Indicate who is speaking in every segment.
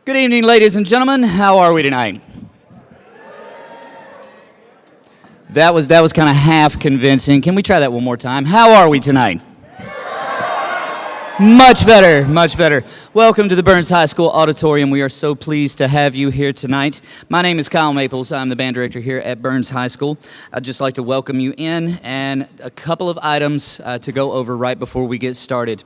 Speaker 1: Good evening, ladies and gentlemen. How are we tonight? That was kind of half convincing. Can we try that one more time? How are we tonight? Much better, much better. Welcome to the Burns High School Auditorium. We are so pleased to have you here tonight. My name is Kyle Maples. I'm the band director here at Burns High School. I'd just like to welcome you in, and a couple of items to go over right before we get started.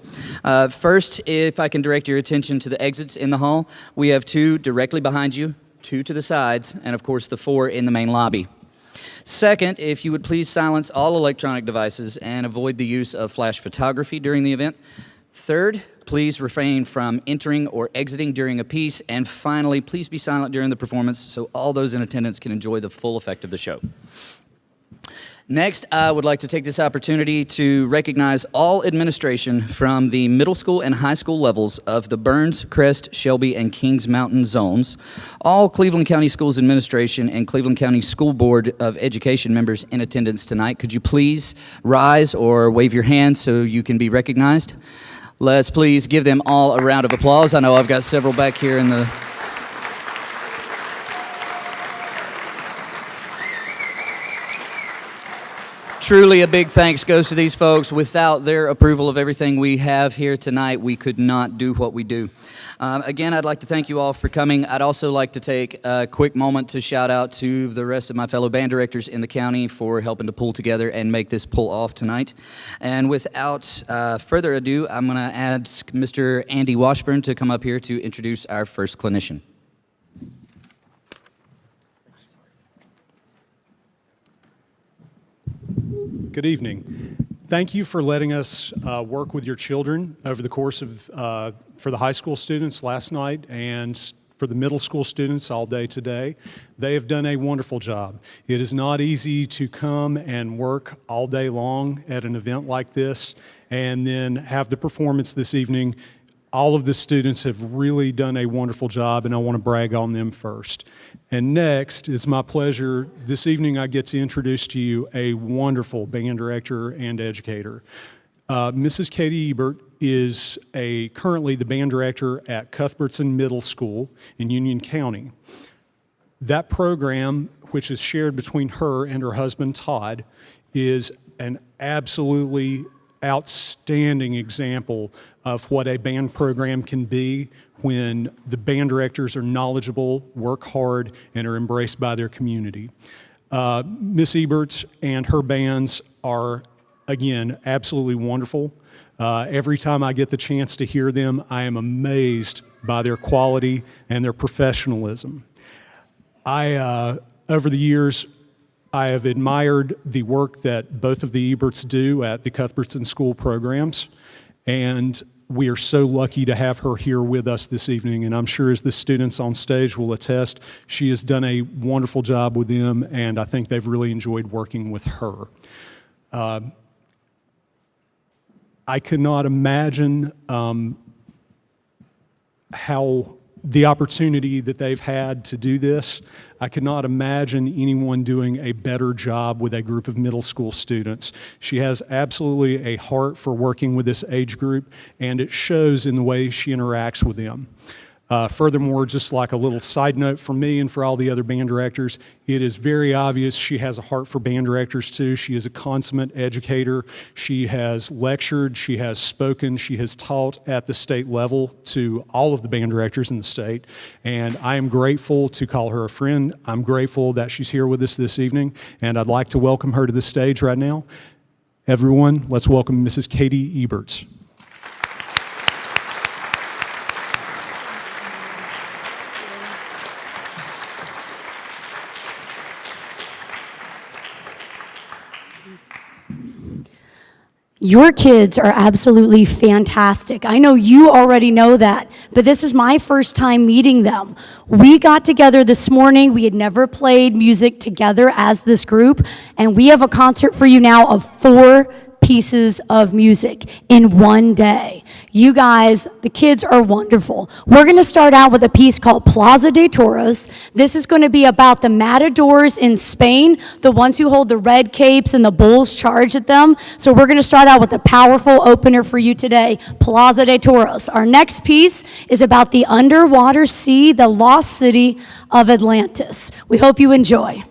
Speaker 1: First, if I can direct your attention to the exits in the hall, we have 2 directly behind you, 2 to the sides, and of course the 4 in the main lobby. Second, if you would please silence all electronic devices and avoid the use of flash photography during the event. Third, please refrain from entering or exiting during a piece. And finally, please be silent during the performance so all those in attendance can enjoy the full effect of the show. Next, I would like to take this opportunity to recognize all administration from the middle school and high school levels of the Burns, Crest, Shelby, and Kings Mountain zones, all Cleveland County Schools administration and Cleveland County School Board of Education members in attendance tonight. Could you please rise or wave your hand so you can be recognized? Let's please give them all a round of applause. I know I've got several back here in the... Truly a big thanks goes to these folks. Without their approval of everything we have here tonight, we could not do what we do. Again, I'd like to thank you all for coming. I'd also like to take a quick moment to shout out to the rest of my fellow band directors in the county for helping to pull together and make this pull off tonight. And without further ado, I'm going to ask Mr. Andy Washburn to come up here to introduce our first clinician.
Speaker 2: Good evening. Thank you for letting us work with your children over the course of, for the high school students last night and for the middle school students all day today. They have done a wonderful job. It is not easy to come and work all day long at an event like this and then have the performance this evening. All of the students have really done a wonderful job, and I want to brag on them first. And next, it's my pleasure, this evening I get to introduce to you a wonderful band director and educator. Mrs. Katie Ebert is currently the band director at Cuthbertson Middle School in Union County. That program, which is shared between her and her husband Todd, is an absolutely outstanding example of what a band program can be when the band directors are knowledgeable, work hard, and are embraced by their community. Miss Ebert and her bands are, again, absolutely wonderful. Every time I get the chance to hear them, I am amazed by their quality and their professionalism. Over the years, I have admired the work that both of the Eberts do at the Cuthbertson School programs, and we are so lucky to have her here with us this evening, and I'm sure as the students on stage will attest, she has done a wonderful job with them, and I think they've really enjoyed working with her. I cannot imagine how the opportunity that they've had to do this. I cannot imagine anyone doing a better job with a group of middle school students. She has absolutely a heart for working with this age group, and it shows in the way she interacts with them. Furthermore, just like a little side note for me and for all the other band directors, it is very obvious she has a heart for band directors too. She is a consummate educator. She has lectured, she has spoken, she has taught at the state level to all of the band directors in the state. And I am grateful to call her a friend. I'm grateful that she's here with us this evening, and I'd like to welcome her to the stage right now. Everyone, let's welcome Mrs. Katie Ebert.
Speaker 3: Your kids are absolutely fantastic. I know you already know that, but this is my first time meeting them. We got together this morning. We had never played music together as this group, and we have a concert for you now of 4 pieces of music in one day. You guys, the kids are wonderful. We're going to start out with a piece called Plaza de Toros. This is going to be about the matadors in Spain, the ones who hold the red capes and the bulls charge at them. So we're going to start out with a powerful opener for you today, Plaza de Toros. Our next piece is about the underwater sea, the lost city of Atlantis. We hope you enjoy.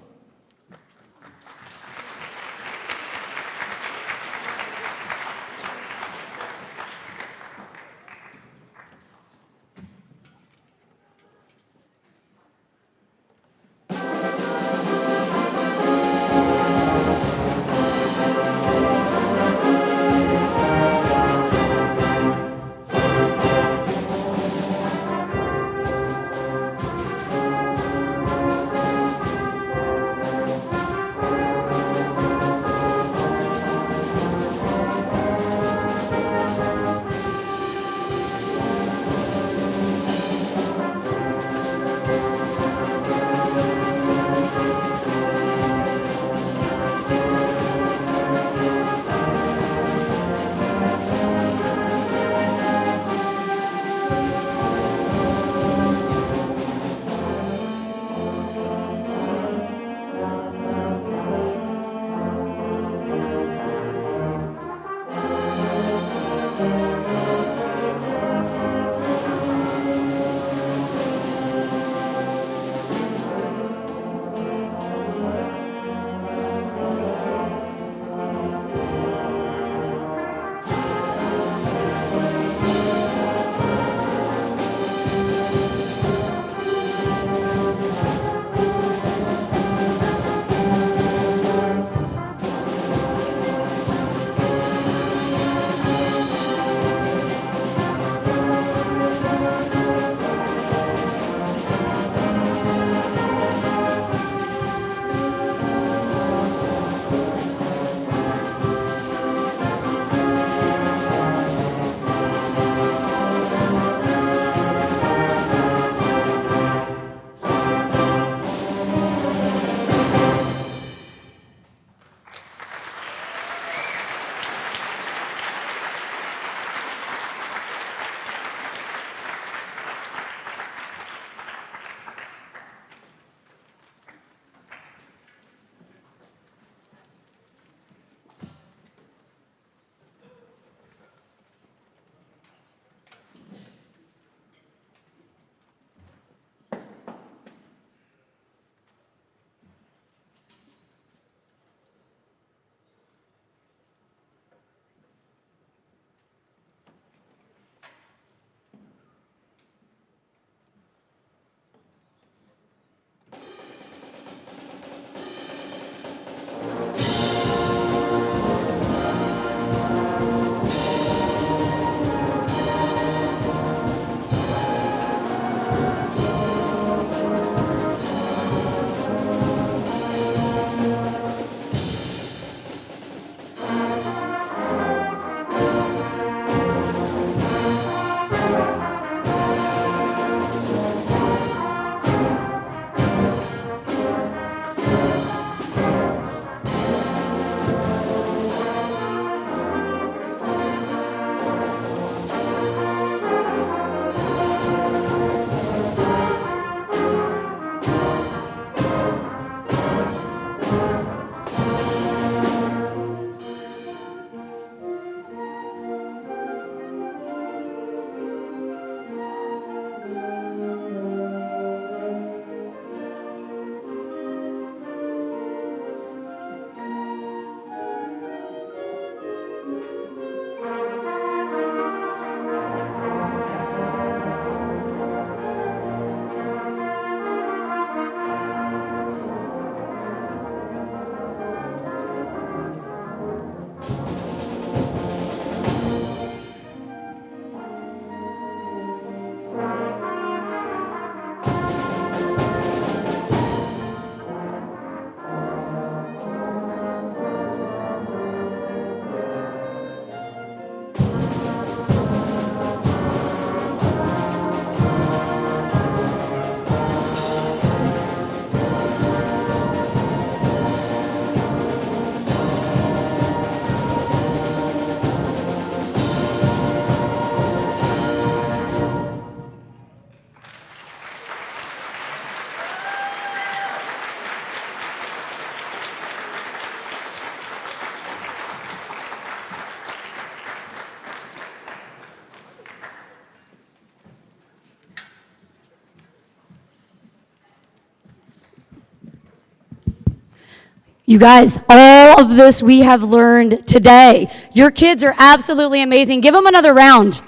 Speaker 3: You guys, all of this we have learned today. Your kids are absolutely amazing. Give them another round.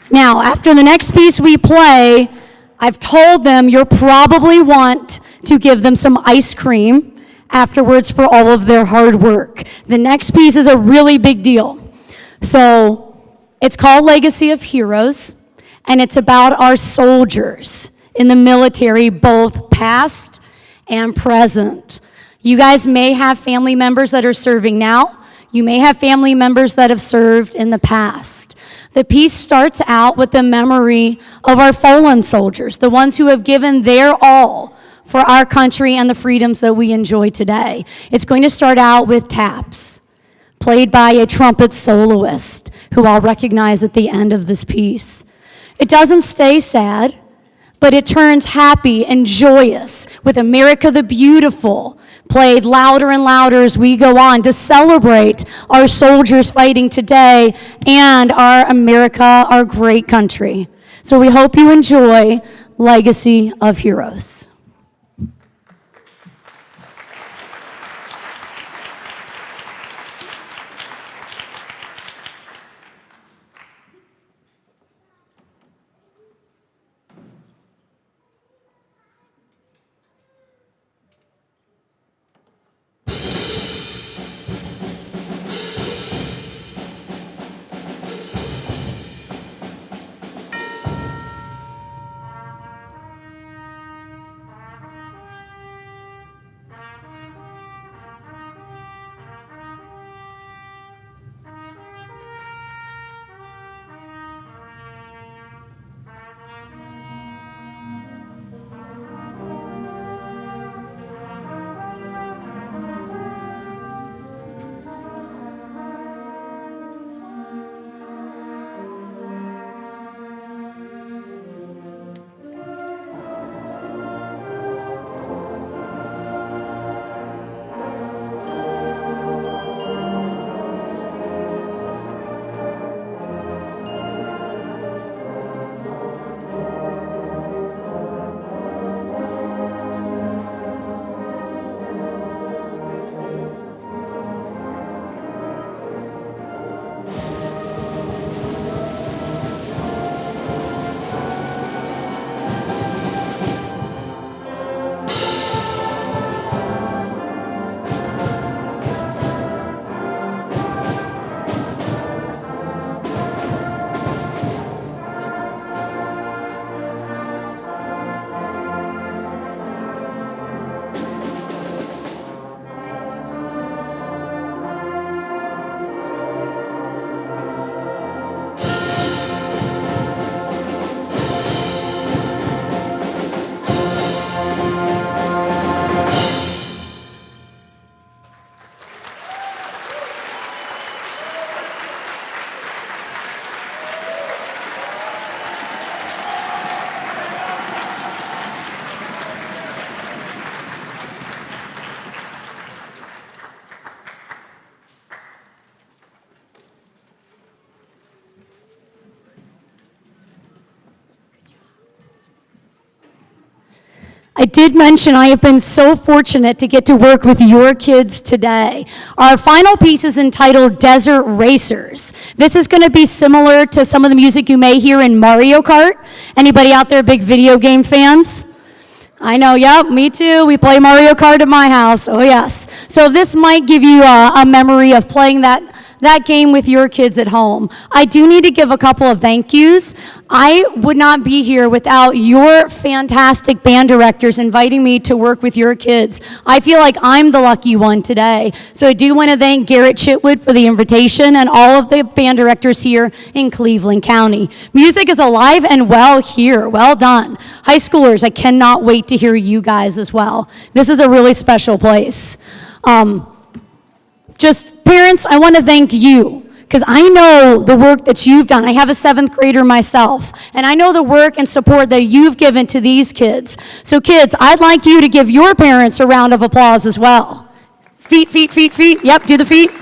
Speaker 3: Now, after the next piece we play, I've told them you'll probably want to give them some ice cream afterwards for all of their hard work. The next piece is a really big deal. So, it's called Legacy of Heroes, and it's about our soldiers in the military, both past and present. You guys may have family members that are serving now. You may have family members that have served in the past. The piece starts out with the memory of our fallen soldiers, the ones who have given their all for our country and the freedoms that we enjoy today. It's going to start out with taps, played by a trumpet soloist, who I'll recognize at the end of this piece. It doesn't stay sad, but it turns happy and joyous with America the Beautiful, played louder and louder as we go on to celebrate our soldiers fighting today and our America, our great country. So we hope you enjoy Legacy of Heroes. I did mention I have been so fortunate to get to work with your kids today. Our final piece is entitled Desert Racers. This is going to be similar to some of the music you may hear in Mario Kart. Anybody out there big video game fans? I know, yep, me too. We play Mario Kart at my house, oh yes. So this might give you a memory of playing that game with your kids at home. I do need to give a couple of thank yous. I would not be here without your fantastic band directors inviting me to work with your kids. I feel like I'm the lucky one today. So I do want to thank Garrett Chitwood for the invitation and all of the band directors here in Cleveland County. Music is alive and well here. Well done. High schoolers, I cannot wait to hear you guys as well. This is a really special place. Just parents, I want to thank you because I know the work that you've done. I have a 7th grader myself, and I know the work and support that you've given to these kids. So kids, I'd like you to give your parents a round of applause as well. Feet, feet, feet, feet. Yep, do the feet.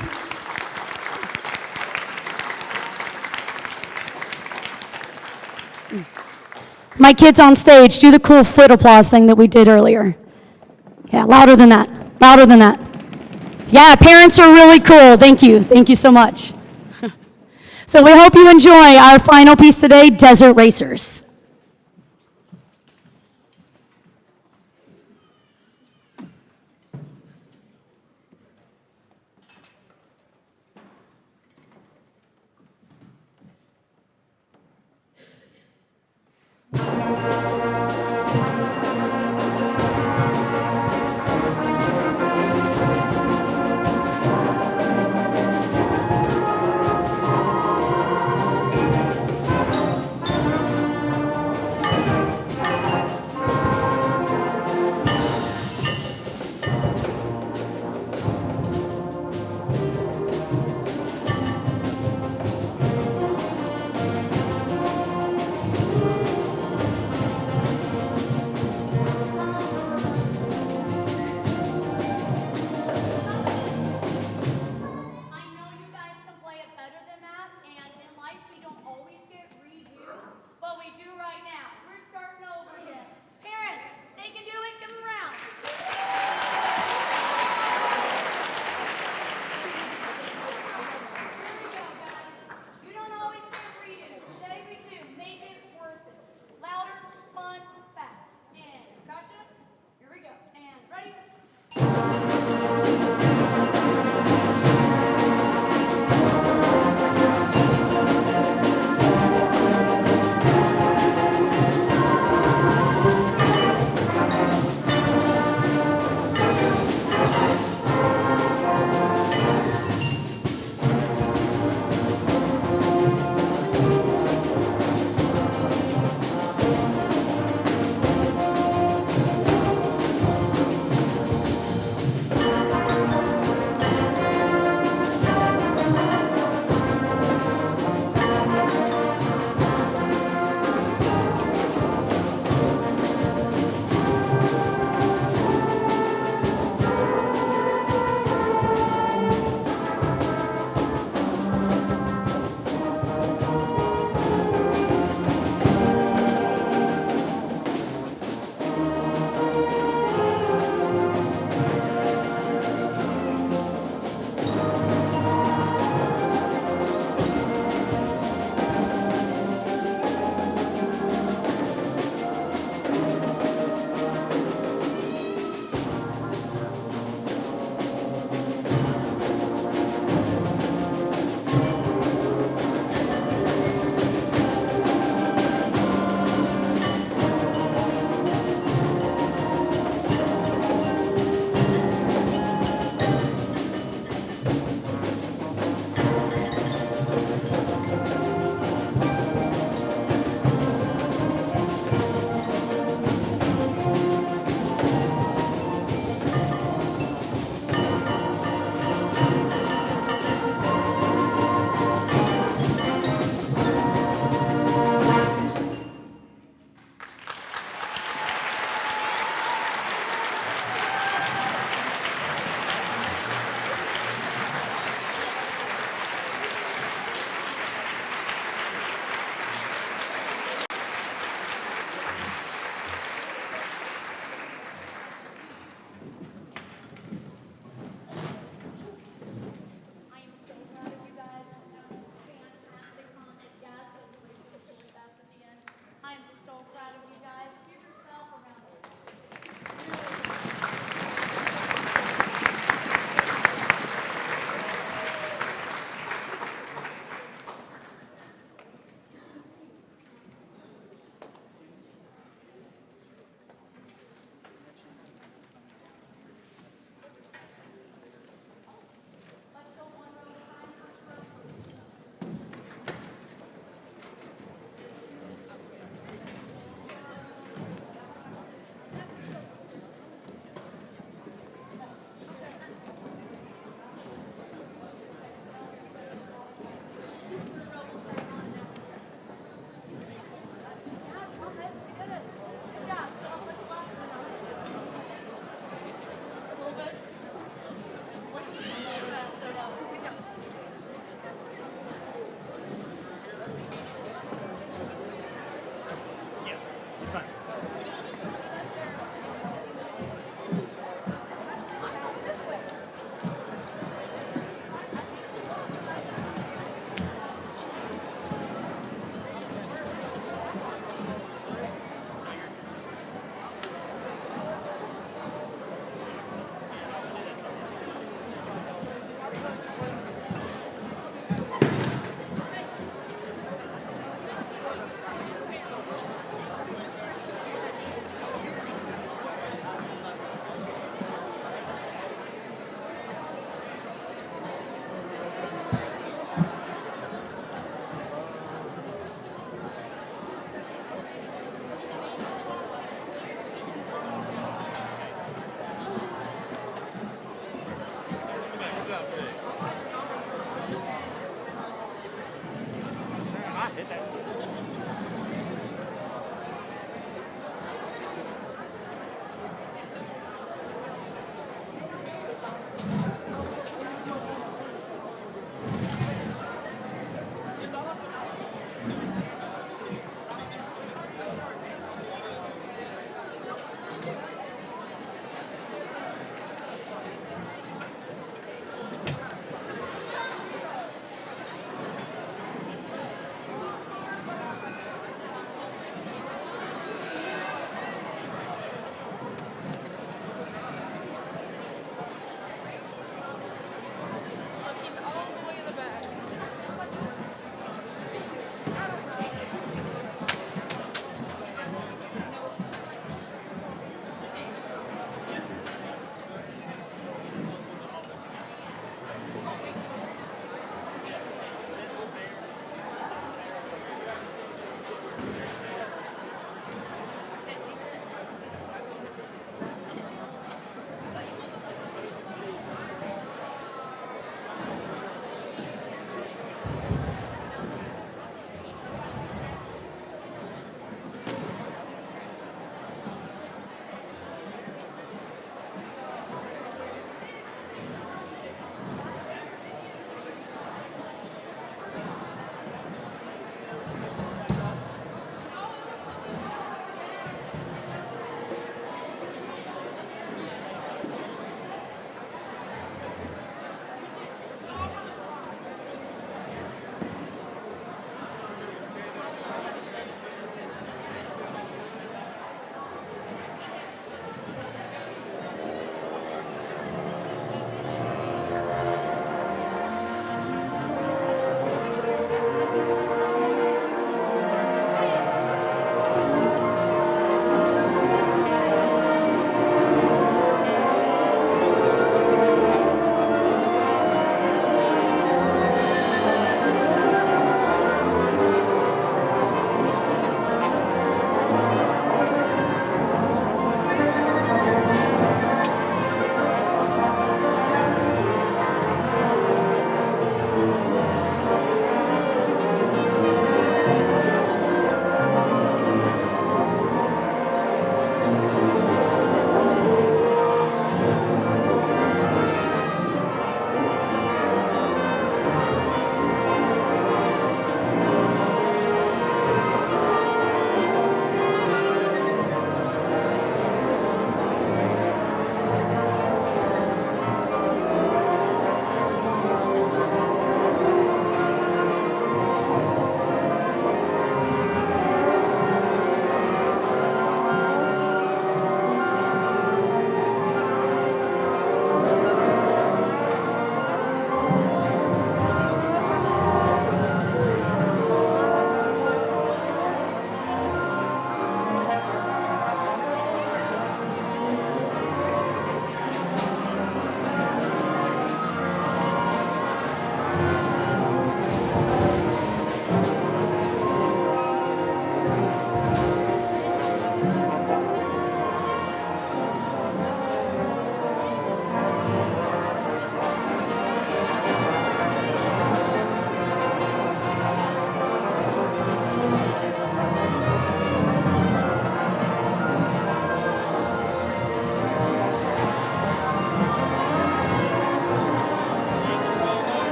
Speaker 3: My kids on stage, do the cool foot applause thing that we did earlier. Yeah, louder than that. Louder than that. Yeah, parents are really cool. Thank you. Thank you so much. So we hope you enjoy our final piece today, Desert Racers.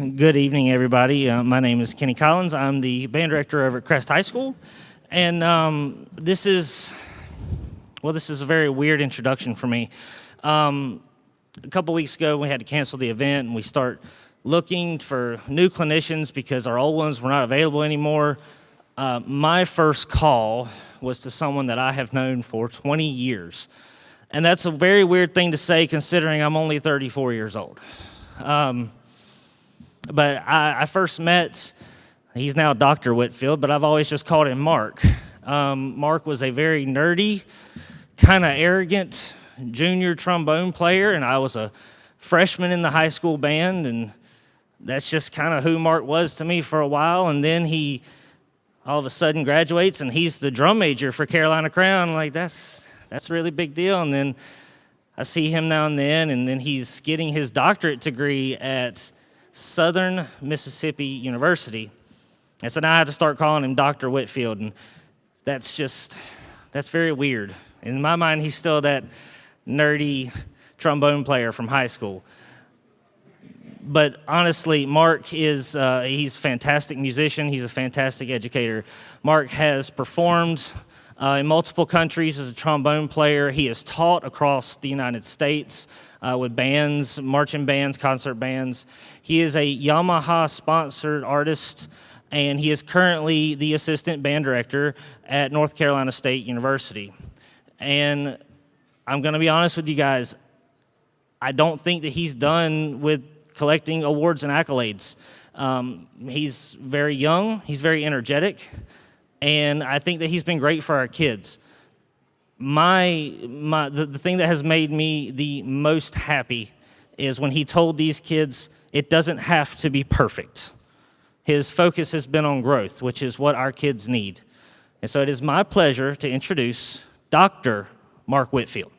Speaker 4: Good evening, everybody. My name is Kenny Collins. I'm the band director over at Crest High School. And this is a very weird introduction for me. A couple weeks ago, we had to cancel the event, and we start looking for new clinicians because our old ones were not available anymore. My first call was to someone that I have known for 20 years. And that's a very weird thing to say considering I'm only 34 years old. But I first met, he's now Dr. Whitfield, but I've always just called him Mark. Mark was a very nerdy, kind of arrogant junior trombone player, and I was a freshman in the high school band, and that's just kind of who Mark was to me for a while. And then he all of a sudden graduates, and he's the drum major for Carolina Crown. Like, that's a really big deal. And then I see him now and then he's getting his doctorate degree at Southern Mississippi University. And so now I have to start calling him Dr. Whitfield, and that's very weird. In my mind, he's still that nerdy trombone player from high school. But honestly, Mark is, he's a fantastic musician. He's a fantastic educator. Mark has performed in multiple countries as a trombone player. He has taught across the United States with bands, marching bands, concert bands. He is a Yamaha-sponsored artist, and he is currently the assistant band director at North Carolina State University. And I'm going to be honest with you guys, I don't think that he's done with collecting awards and accolades. He's very young, he's very energetic, and I think that he's been great for our kids. The thing that has made me the most happy is when he told these kids it doesn't have to be perfect. His focus has been on growth, which is what our kids need. And so it is my pleasure to introduce Dr. Mark Whitfield.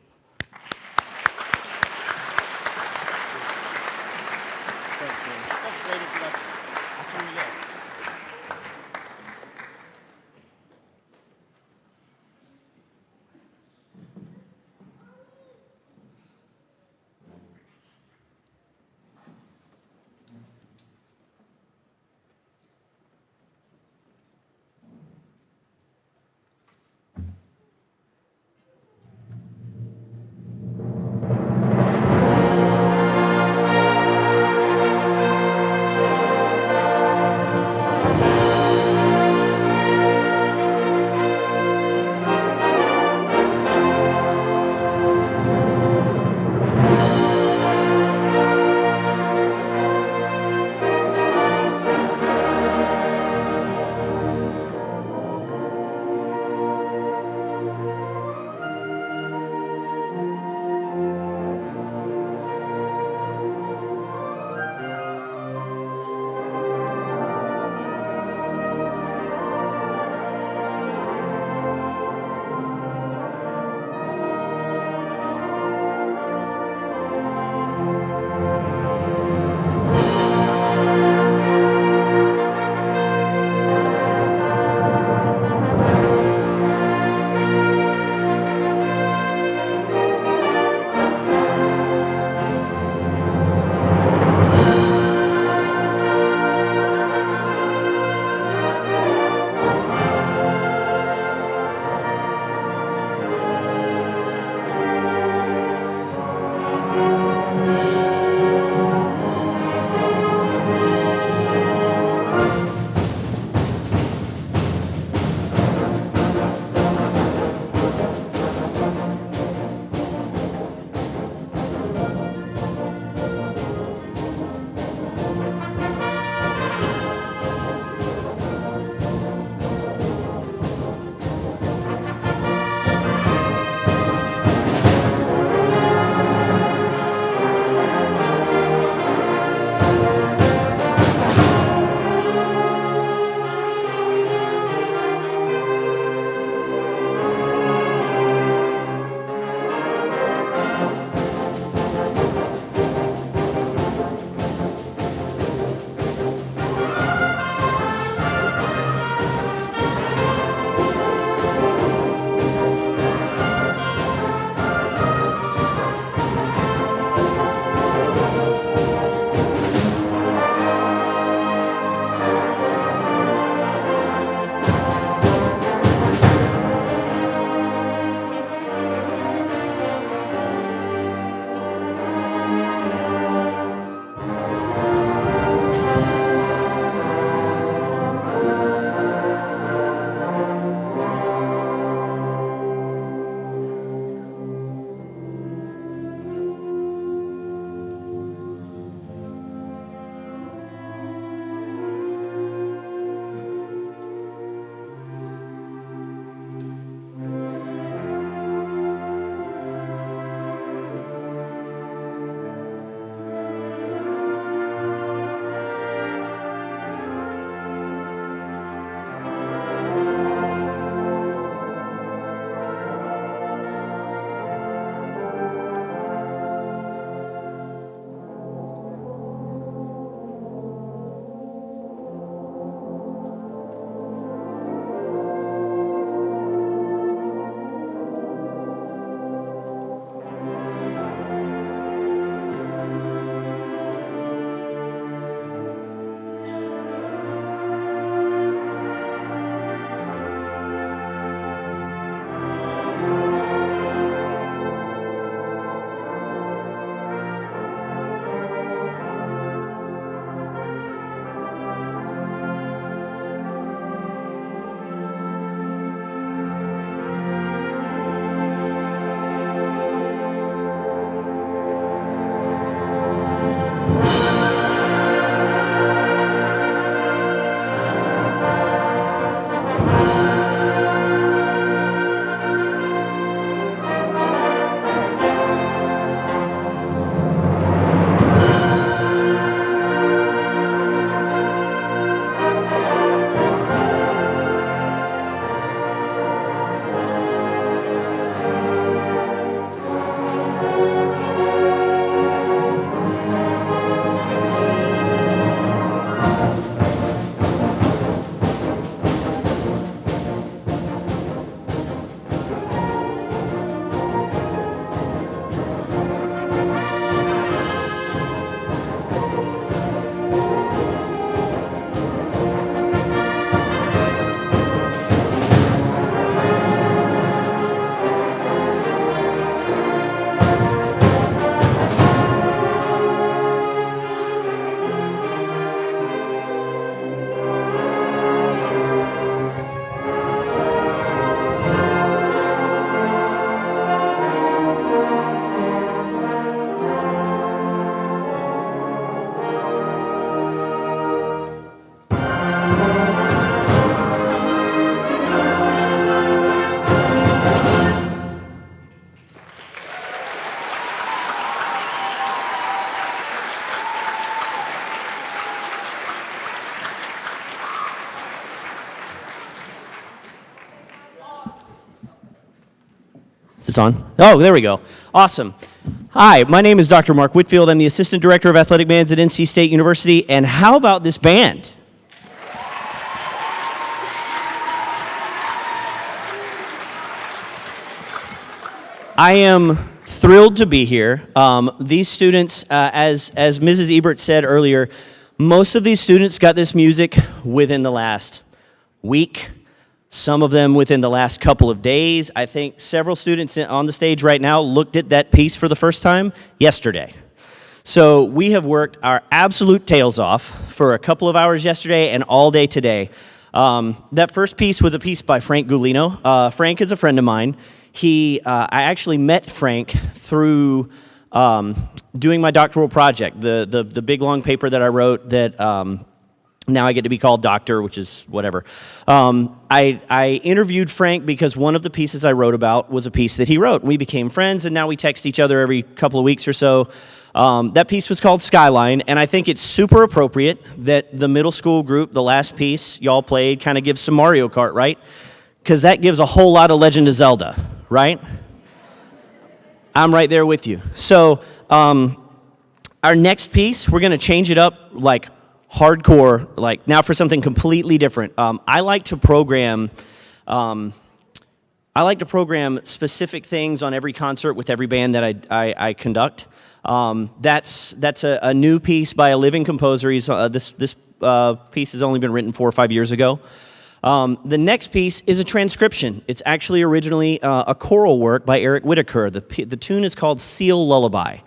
Speaker 5: this on? Oh, there we go. Awesome. Hi, my name is Dr. Mark Whitfield. I'm the Assistant Director of Athletic Bands at NC State University. And how about this band? I am thrilled to be here. These students, as Mrs. Ebert said earlier, most of these students got this music within the last week, some of them within the last couple of days. I think several students on the stage right now looked at that piece for the first time yesterday. So we have worked our absolute tails off for a couple of hours yesterday and all day today. That first piece was a piece by Frank Gulino. Frank is a friend of mine. I actually met Frank through doing my doctoral project, the big long paper that I wrote that now I get to be called doctor, which is whatever. I interviewed Frank because one of the pieces I wrote about was a piece that he wrote. We became friends, and now we text each other every couple of weeks or so. That piece was called Skyline, and I think it's super appropriate that the middle school group, the last piece y'all played, kind of gives some Mario Kart, right? Because that gives a whole lot of Legend of Zelda, right? I'm right there with you. So our next piece, we're going to change it up like hardcore, like now for something completely different. I like to program specific things on every concert with every band that I conduct. That's a new piece by a living composer. This piece has only been written 4 or 5 years ago. The next piece is a transcription. It's actually originally a choral work by Eric Whitacre. The tune is called Seal Lullaby.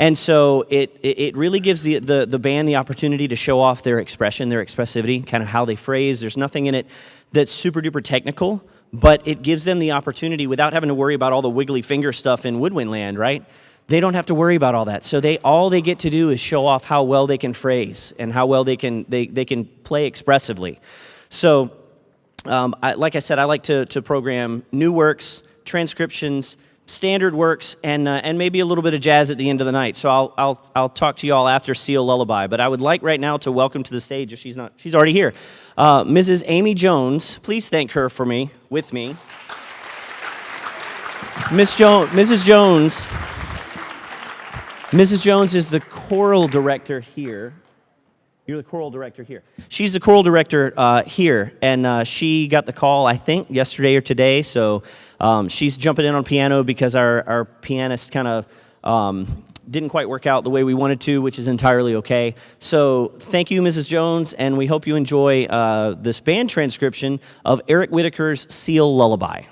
Speaker 5: And so it really gives the band the opportunity to show off their expression, their expressivity, kind of how they phrase. There's nothing in it that's super duper technical, but it gives them the opportunity without having to worry about all the wiggly finger stuff in woodwind land, right? They don't have to worry about all that. So all they get to do is show off how well they can phrase and how well they can play expressively. So like I said, I like to program new works, transcriptions, standard works, and maybe a little bit of jazz at the end of the night. So I'll talk to you all after Seal Lullaby. But I would like right now to welcome to the stage, if she's already here, Mrs. Amy Jones. Please thank her with me. Mrs. Jones is the choral director here. You're the choral director here. She's the choral director here, and she got the call, I think, yesterday or today, so she's jumping in on piano because our pianist kind of didn't quite work out the way we wanted to, which is entirely okay. So thank you, Mrs. Jones, and we hope you enjoy this band transcription of Eric Whitacre's Seal Lullaby.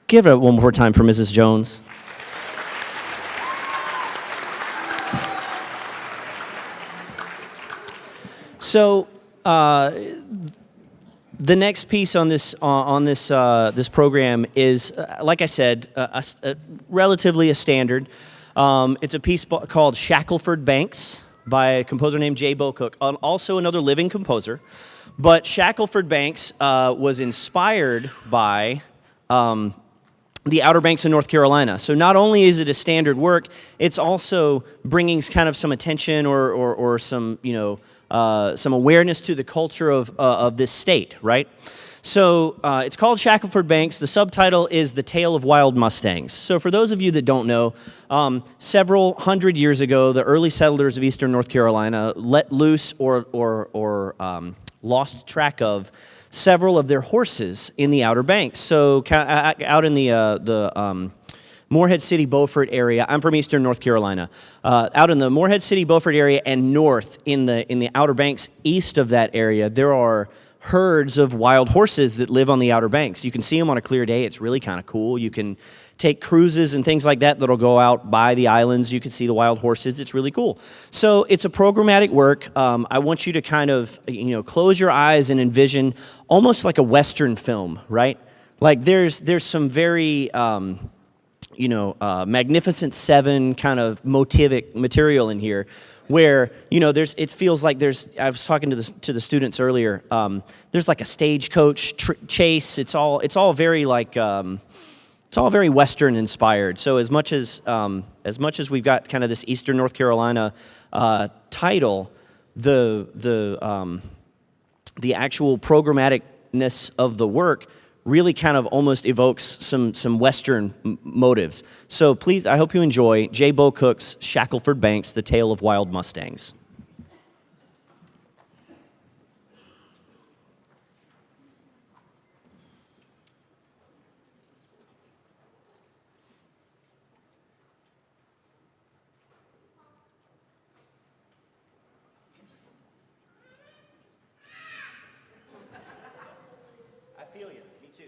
Speaker 5: Give it one more time for Mrs. Jones. So, the next piece on this this program is, like I said, relatively a standard. It's a piece called Shackelford Banks by a composer named J. Bocook, also another living composer. But Shackelford Banks was inspired by the Outer Banks of North Carolina. So not only is it a standard work, it's also bringing kind of some attention or some, some awareness to the culture of this state, right? So it's called Shackelford Banks. The subtitle is The Tale of Wild Mustangs. So for those of you that don't know, several hundred years ago, the early settlers of eastern North Carolina let loose or lost track of several of their horses in the Outer Banks. So out in the Morehead City, Beaufort area. I'm from eastern North Carolina. Out in the Morehead City, Beaufort area and north in the Outer Banks, east of that area, there are herds of wild horses that live on the Outer Banks. You can see them on a clear day. It's really kind of cool. You can take cruises and things like that that'll go out by the islands. You can see the wild horses. It's really cool. So it's a programmatic work. I want you to kind of, close your eyes and envision almost like a Western film, right? Like there's some very, Magnificent Seven kind of motivic material in here, where it feels like I was talking to the students earlier. There's like a stagecoach chase. It's all very like it's all very Western inspired. So as much as we've got kind of this Eastern North Carolina title, the actual programmaticness of the work really kind of almost evokes some Western motives. So please, I hope you enjoy J. Bocook's Shackelford Banks, The Tale of Wild Mustangs. I feel you. Me too.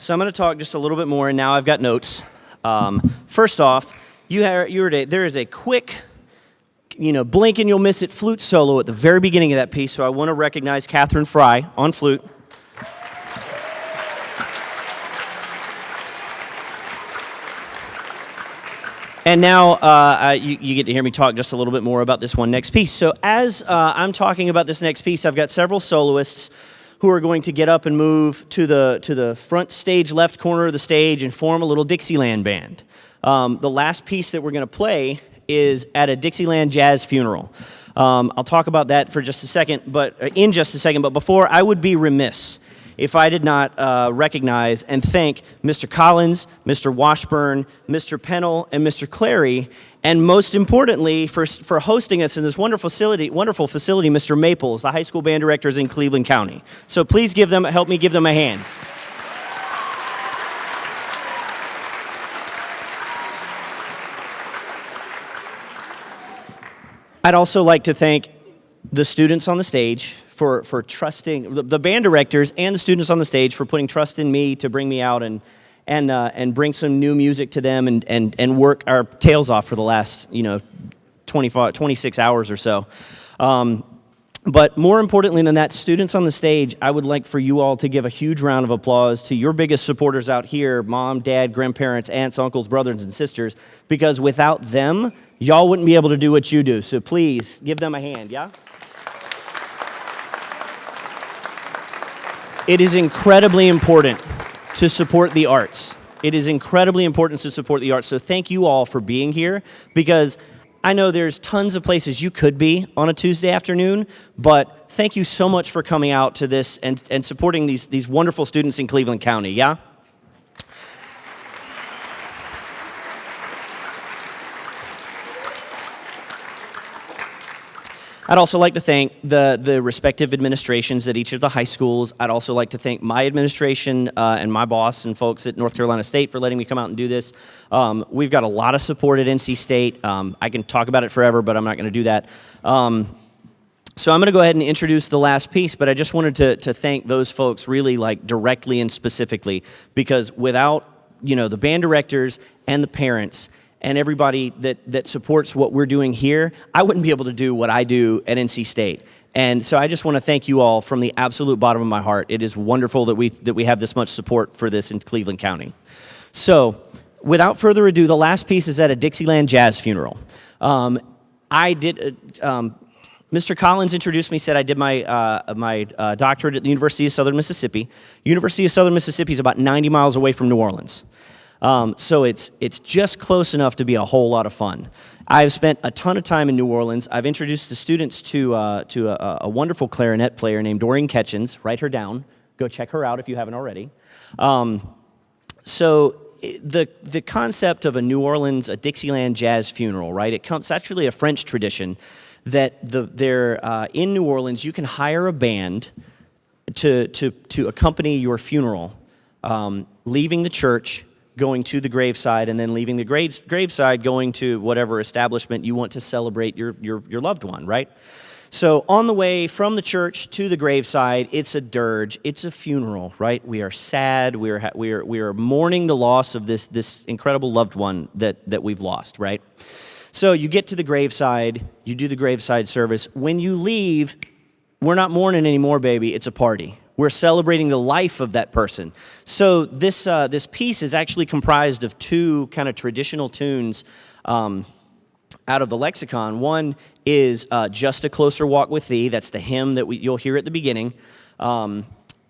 Speaker 5: So I'm going to talk just a little bit more, and now I've got notes. First off, there is a quick, blink and you'll miss it flute solo at the very beginning of that piece, so I want to recognize Catherine Fry on flute. And now you get to hear me talk just a little bit more about this one next piece. So as I'm talking about this next piece, I've got several soloists who are going to get up and move to the front stage left corner of the stage and form a little Dixieland band. The last piece that we're going to play is at a Dixieland jazz funeral. I'll talk about that for just a second, but before, I would be remiss if I did not recognize and thank Mr. Collins, Mr. Washburn, Mr. Pennell, and Mr. Clary, and most importantly, for hosting us in this wonderful facility, Mr. Maples, the high school band directors in Cleveland County. So please help me give them a hand. I'd also like to thank the students on the stage for trusting, the band directors and the students on the stage for putting trust in me to bring me out and bring some new music to them and work our tails off for the last 26 hours or so. But more importantly than that, students on the stage, I would like for you all to give a huge round of applause to your biggest supporters out here, mom, dad, grandparents, aunts, uncles, brothers, and sisters, because without them, y'all wouldn't be able to do what you do. So please give them a hand, yeah? It is incredibly important to support the arts. It is incredibly important to support the arts. So thank you all for being here, because I know there's tons of places you could be on a Tuesday afternoon, but thank you so much for coming out to this and supporting these wonderful students in Cleveland County, yeah? I'd also like to thank the respective administrations at each of the high schools. I'd also like to thank my administration and my boss and folks at North Carolina State for letting me come out and do this. We've got a lot of support at NC State. I can talk about it forever, but I'm not going to do that. So I'm going to go ahead and introduce the last piece, but I just wanted to thank those folks really directly and specifically, because without the band directors and the parents and everybody that supports what we're doing here, I wouldn't be able to do what I do at NC State. And so I just want to thank you all from the absolute bottom of my heart. It is wonderful that we have this much support for this in Cleveland County. So without further ado, the last piece is at a Dixieland jazz funeral. Mr. Collins introduced me, said I did my doctorate at the University of Southern Mississippi. University of Southern Mississippi is about 90 miles away from New Orleans. So it's just close enough to be a whole lot of fun. I've spent a ton of time in New Orleans. I've introduced the students to a wonderful clarinet player named Doreen Ketchens. Write her down. Go check her out if you haven't already. So the concept of a New Orleans, a Dixieland jazz funeral, right? It's actually a French tradition that in New Orleans you can hire a band to accompany your funeral, leaving the church, going to the graveside, and then leaving the graveside, going to whatever establishment you want to celebrate your loved one, right? So on the way from the church to the graveside, it's a dirge, it's a funeral, right? We are sad, we are mourning the loss of this incredible loved one that we've lost, right? So you get to the graveside, you do the graveside service. When you leave, we're not mourning anymore, baby, it's a party. We're celebrating the life of that person. So this piece is actually comprised of two kind of traditional tunes out of the lexicon. One is Just a Closer Walk with Thee. That's the hymn that you'll hear at the beginning. And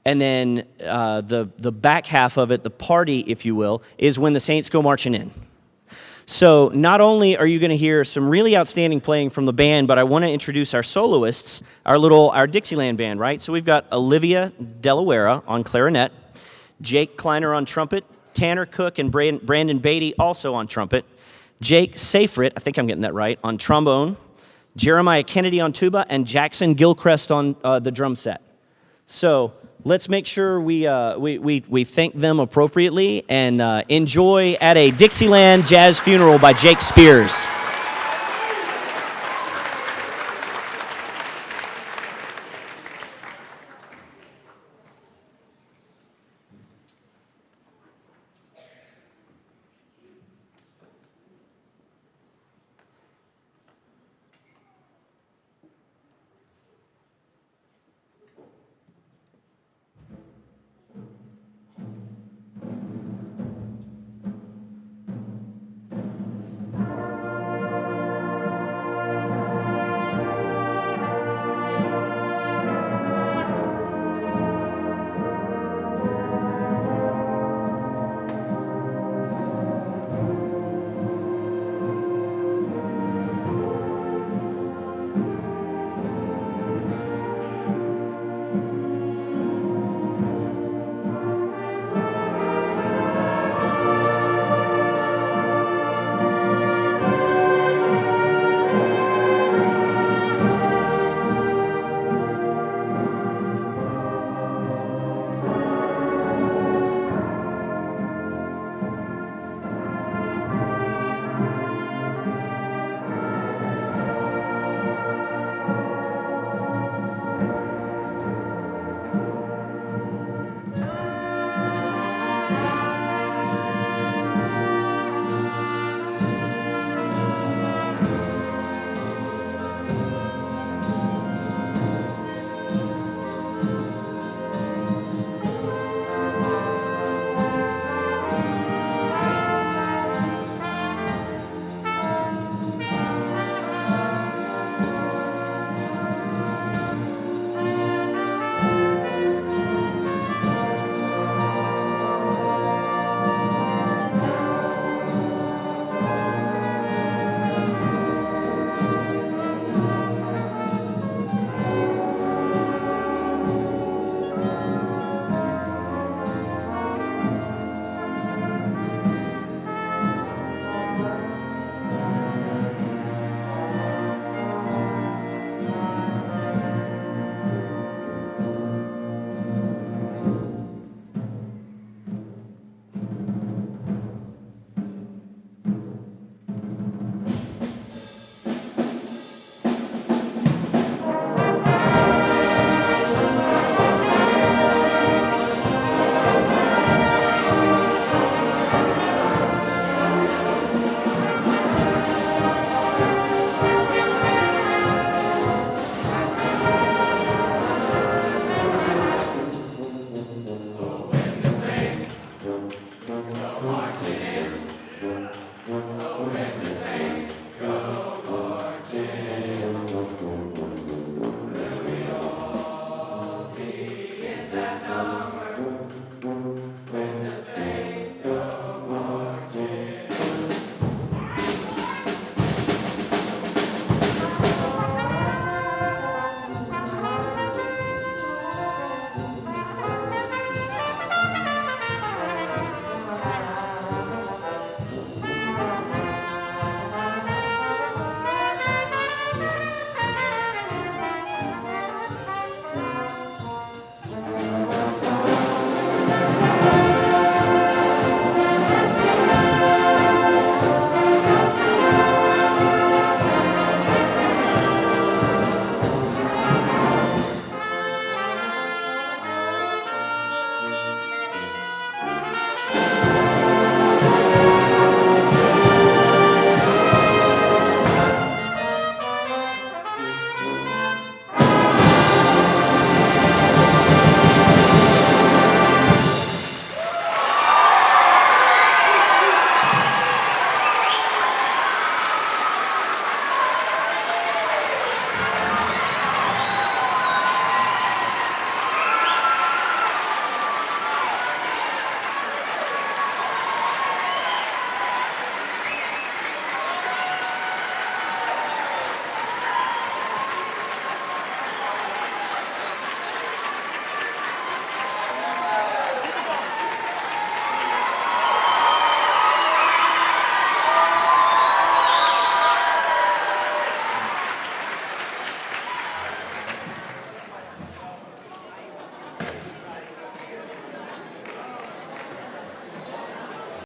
Speaker 5: then the back half of it, the party, if you will, is When the Saints Go Marching In. So not only are you going to hear some really outstanding playing from the band, but I want to introduce our soloists, our Dixieland band, right? So we've got Olivia Delaware on clarinet, Jake Kleiner on trumpet, Tanner Cook and Brandon Beatty also on trumpet, Jake Seyfried, I think I'm getting that right, on trombone, Jeremiah Kennedy on tuba, and Jackson Gilchrist on the drum set. So let's make sure we thank them appropriately and enjoy at a Dixieland jazz funeral by Jake Spears.
Speaker 6: are clear.